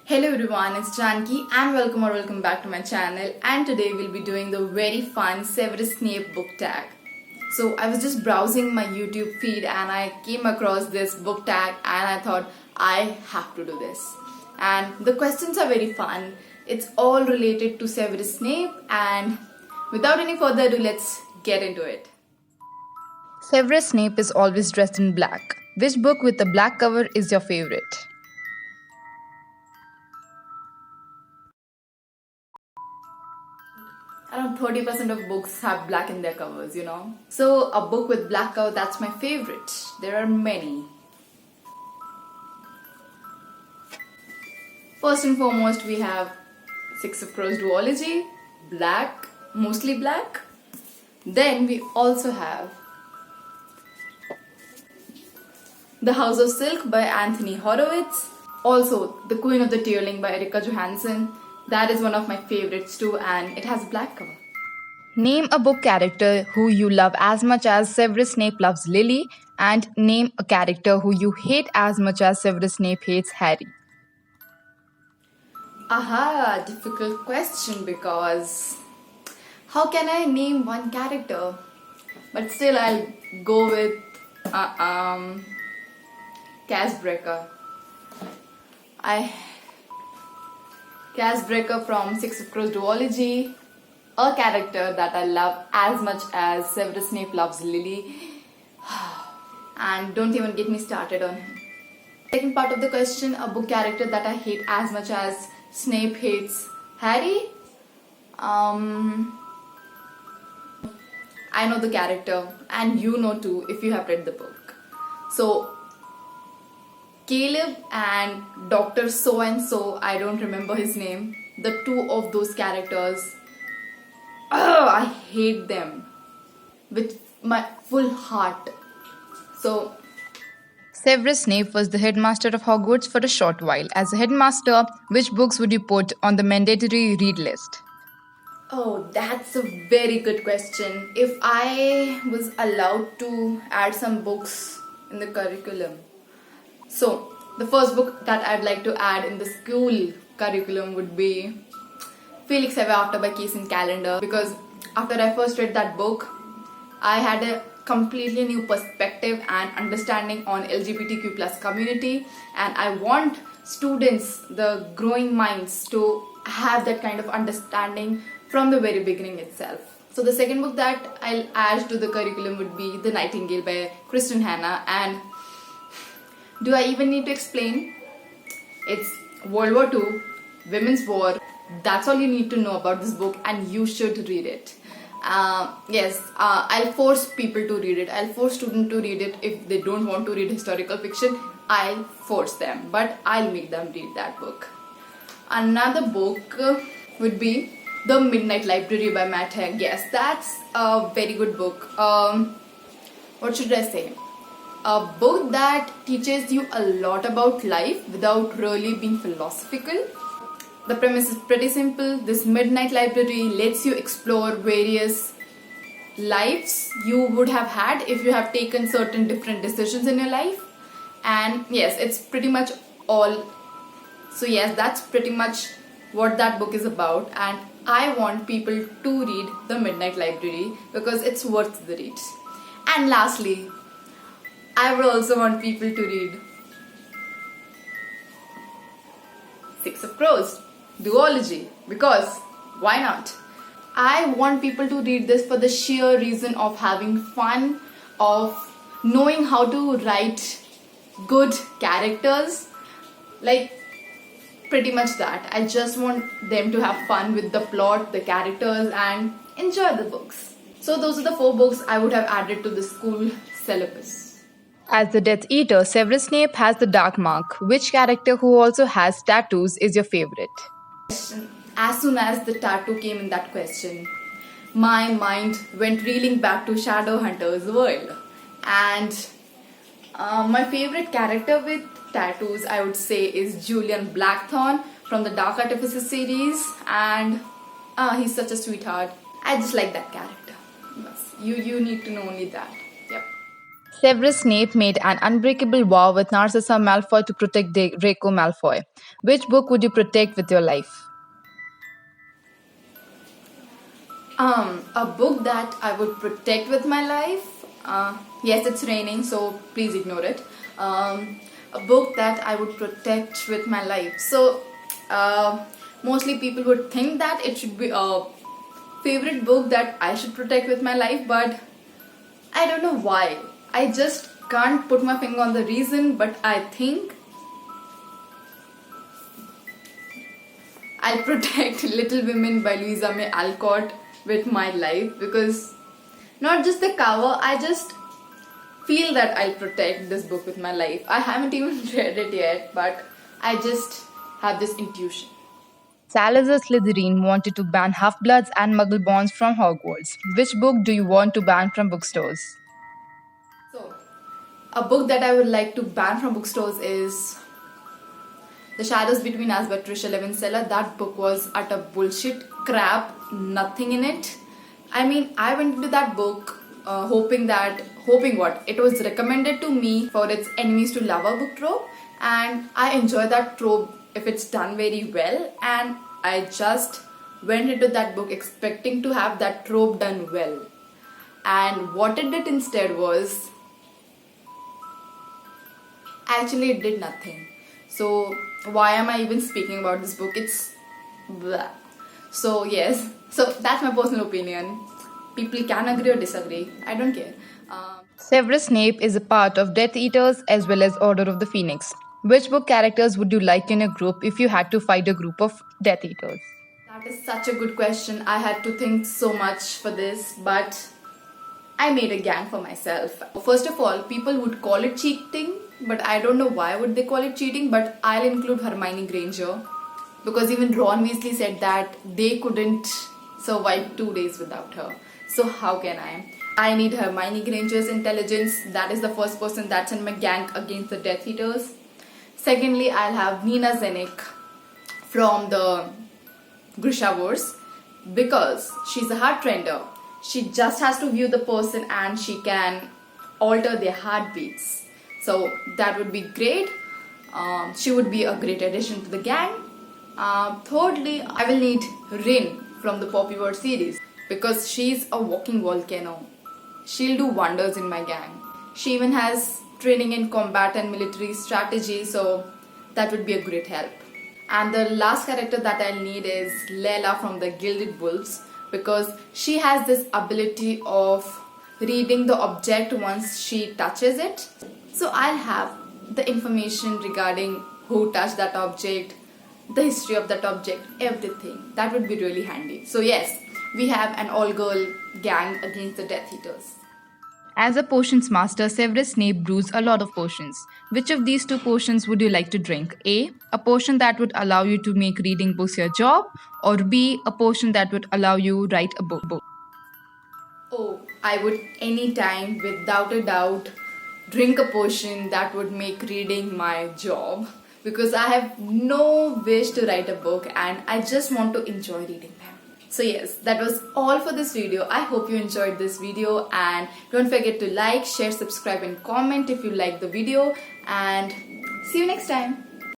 Hello everyone, it's Janki and welcome back to my channel, and today we'll be doing the very fun Severus Snape book tag. So I was just browsing my YouTube feed and I came across this book tag and I thought I have to do this. And the questions are very fun. It's all related to Severus Snape, and without any further ado, let's get into it. Severus Snape is always dressed in black. Which book with a black cover is your favorite? Around 30% of books have black in their covers, So a book with black cover, that's my favorite. There are many. First and foremost, we have Six of Crows duology, black, mostly black. Then we also have The House of Silk by Anthony Horowitz. Also, The Queen of the Tearling by Erika Johansson. That is one of my favorites too, and it has a black cover. Name a book character who you love as much as Severus Snape loves Lily, and name a character who you hate as much as Severus Snape hates Harry. Aha, difficult question, because how can I name one character? But still I'll go with Casbreaker. Casbreaker from Six of Crows duology, a character that I love as much as Severus Snape loves Lily. And don't even get me started on him. Second part of the question, a book character that I hate as much as Snape hates Harry. I know the character, and you know too if you have read the book. So Caleb and Dr. So-and-so, I don't remember his name, the two of those characters, I hate them with my full heart. So Severus Snape was the headmaster of Hogwarts for a short while. As a headmaster, which books would you put on the mandatory read list? Oh, that's a very good question. If I was allowed to add some books in the curriculum. So, the first book that I'd like to add in the school curriculum would be Felix Ever After by Casey Calendar, because after I first read that book, I had a completely new perspective and understanding on LGBTQ plus community, and I want students, the growing minds, to have that kind of understanding from the very beginning itself. So the second book that I'll add to the curriculum would be The Nightingale by Kristen Hanna, and do I even need to explain? It's World War II, Women's War. That's all you need to know about this book, and you should read it. I'll force people to read it. I'll force students to read it. If they don't want to read historical fiction, I'll force them, but I'll make them read that book. Another book would be The Midnight Library by Matt Haig. Yes, that's a very good book. What should I say? A book that teaches you a lot about life without really being philosophical. The premise is pretty simple. This Midnight Library lets you explore various lives you would have had if you have taken certain different decisions in your life. And yes, it's pretty much all. So yes, that's pretty much what that book is about, and I want people to read The Midnight Library because it's worth the read. And lastly, I would also want people to read Six of Crows duology, because why not? I want people to read this for the sheer reason of having fun, of knowing how to write good characters, like pretty much that. I just want them to have fun with the plot, the characters, and enjoy the books. So those are the 4 books I would have added to the school syllabus. As the Death Eater, Severus Snape has the dark mark. Which character who also has tattoos is your favorite? As soon as the tattoo came in that question, my mind went reeling back to Shadowhunter's world. And my favorite character with tattoos, I would say, is Julian Blackthorn from the Dark Artifices series, and he's such a sweetheart. I just like that character. You need to know only that. Yep. Severus Snape made an unbreakable vow with Narcissa Malfoy to protect Draco Malfoy. Which book would you protect with your life? A book that I would protect with my life. Yes, it's raining, so please ignore it. A book that I would protect with my life. So, mostly people would think that it should be a favorite book that I should protect with my life, but I don't know why. I just can't put my finger on the reason, but I think I'll protect Little Women by Louisa May Alcott with my life, because not just the cover, I just feel that I'll protect this book with my life. I haven't even read it yet, but I just have this intuition. Salazar Slytherin wanted to ban half-bloods and muggleborns from Hogwarts. Which book do you want to ban from bookstores? So, a book that I would like to ban from bookstores is The Shadows Between Us by Trisha Levinsella. That book was utter bullshit, crap, nothing in it. I mean, I went into that book hoping what? It was recommended to me for its enemies to lover book trope, and I enjoy that trope if it's done very well, and I just went into that book expecting to have that trope done well. And what it did instead was, actually it did nothing. So why am I even speaking about this book? It's blah. So yes, so that's my personal opinion. People can agree or disagree. I don't care. Severus Snape is a part of Death Eaters as well as Order of the Phoenix. Which book characters would you like in a group if you had to fight a group of Death Eaters? That is such a good question. I had to think so much for this, but I made a gang for myself. First of all, people would call it cheating, but I don't know why would they call it cheating, but I'll include Hermione Granger, because even Ron Weasley said that they couldn't survive 2 days without her. So how can I? I need Hermione Granger's intelligence. That is the first person that's in my gang against the Death Eaters. Secondly, I'll have Nina Zenik from the Grishaverse, because she's a heart render. She just has to view the person and she can alter their heartbeats. So that would be great. She would be a great addition to the gang. Thirdly, I will need Rin from the Poppyverse series, because she's a walking volcano. She'll do wonders in my gang. She even has training in combat and military strategy, so that would be a great help. And the last character that I'll need is Layla from the Gilded Wolves, because she has this ability of reading the object once she touches it. So I'll have the information regarding who touched that object, the history of that object, everything. That would be really handy. So yes, we have an all-girl gang against the Death Eaters. As a potions master, Severus Snape brews a lot of potions. Which of these two potions would you like to drink? A. A potion that would allow you to make reading books your job, or B. A potion that would allow you write a book. Oh, I would anytime, without a doubt, drink a potion that would make reading my job, because I have no wish to write a book and I just want to enjoy reading them. So yes, that was all for this video. I hope you enjoyed this video, and don't forget to like, share, subscribe and comment if you like the video, and see you next time.